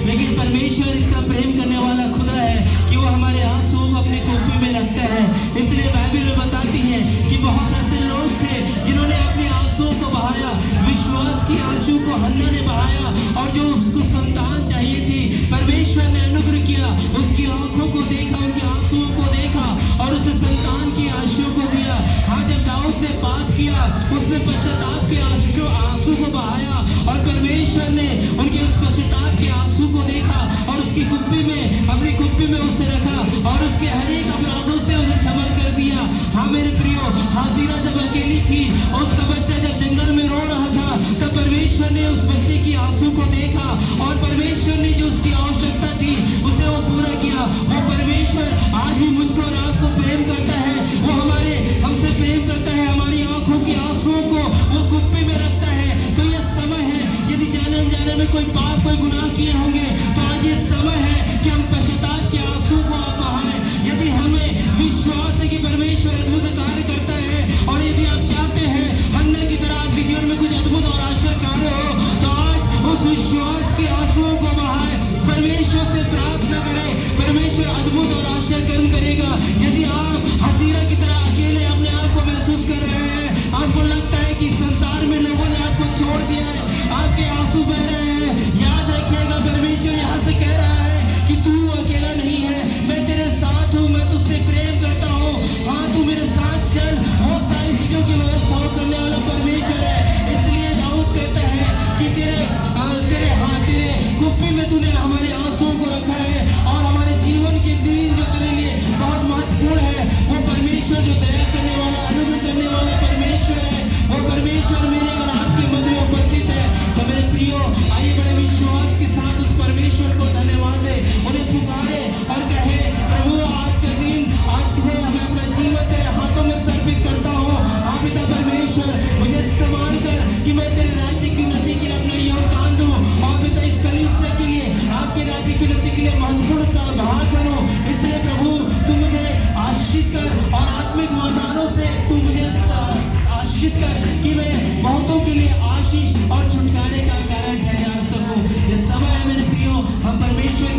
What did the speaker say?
लेकिन परमेश्वर इतना प्रेम करने वाला खुदा है कि वो हमारे आंसुओं को अपनी कुप्पी में रखता है। इसलिए बाइबल में बताती है कि बहुत ऐसे लोग थे जिन्होंने अपने आंसुओं को बहाया। विश्वास की आंसू को हन्ना ने बहाया, और जो उसको संतान चाहिए थी परमेश्वर ने अनुग्रह किया। उसकी आंखों को देखा, उनके आंसुओं को देखा और उसे संतान की आंसुओं को दिया। हाँ, जब दाऊद ने पाप किया उसने पश्चाताप के आंसू को बहाया, और परमेश्वर ने उनके उस पश्चाताप के आंसू को देखा और उसकी कुप्पी में, अपनी कुप्पी में उसे रखा और उसके हर एक अपराधों से उसे क्षमा कर दिया। हाँ मेरे प्रियो, हाजिरा जब अकेली थी, उसका बच्चा जब जंगल में रो रहा था, तब परमेश्वर ने उस बच्चे की आंसू को देखा और परमेश्वर ने जो उसकी आवश्यकता थी उसे वो पूरा किया। वो परमेश्वर आज भी मुझको और आपको प्रेम करता है। वो हमसे प्रेम करता है, हमारी आंखों की आंसुओं को वो कुप्पी में रखता है। तो ये समय है, यदि जाने अनजाने में कोई पाप, कोई गुनाह किए होंगे, तो आज ये समय है कि हम पश्चाताप के आंसू को आप बहाएं। यदि हमें विश्वास है कि परमेश्वर अद्भुत कार्य करता है, और यदि आप चाहते हैं हन्ना की तरह आपके जीवन में कुछ अद्भुत और आश्चर्य कार्य हो, तो आज उस विश्वास के आंसुओं को बहाएं, परमेश्वर से प्रार्थना करें। परमेश्वर अद्भुत और आश्चर्य कर्म करेगा। यदि आप हसीरा की तरह अकेले अपने आप को महसूस कर रहे हैं, आपको लगता है कि संसार में लोगों ने आपको छोड़ दिया है, आपके आंसू बह रहे हैं, याद रखिएगा परमेश्वर यहाँ से कह रहा है कि तू अकेला नहीं है, मैं तेरे साथ हूँ, मैं तुझसे प्रेम करता हूँ। हाँ, तू मेरे साथ चल। बहुत सारी चीजों की व्यवस्था करने वाला परमेश्वर है। इसलिए दाऊद कहता है कि तेरे कुप्पी में तूने हमारे आंसुओं को रखा है, और हमारे जीवन के दिन जो तेरे लिए बहुत महत्वपूर्ण है, वो परमेश्वर जो दया करने वाला, अनुग्रह करने वाला परमेश्वर है, वो परमेश्वर मेरे और आपके मध्य में उपस्थित है। तो मेरे प्रियो, आइए बड़े विश्वास के साथ उस परमेश्वर को धन्यवाद दे, उन्हें पुकारे और कहे, प्रभु आज का दिन, आज के मैं अपना जीवन तेरे हाथों में समर्पित करता हूँ। हाँ पिता परमेश्वर, मुझे इस्तेमाल कर कि मैं तेरे राज्य की उन्नति के लिए अपना योगदान दूँ, और पिता इस कलीसिया के लिए, आपके राज्य की उन्नति के लिए महत्वपूर्ण का भाग बनूं। इसलिए प्रभु तू मुझे आशीषित कर, और आत्मिक वरदानों से तू मुझे आशीषित कर कि मैं बहुतों के लिए आशीष और छुटकारे का कारण ठहरा सकूं। ये समय है मेरे प्रियो, हम परमेश्वर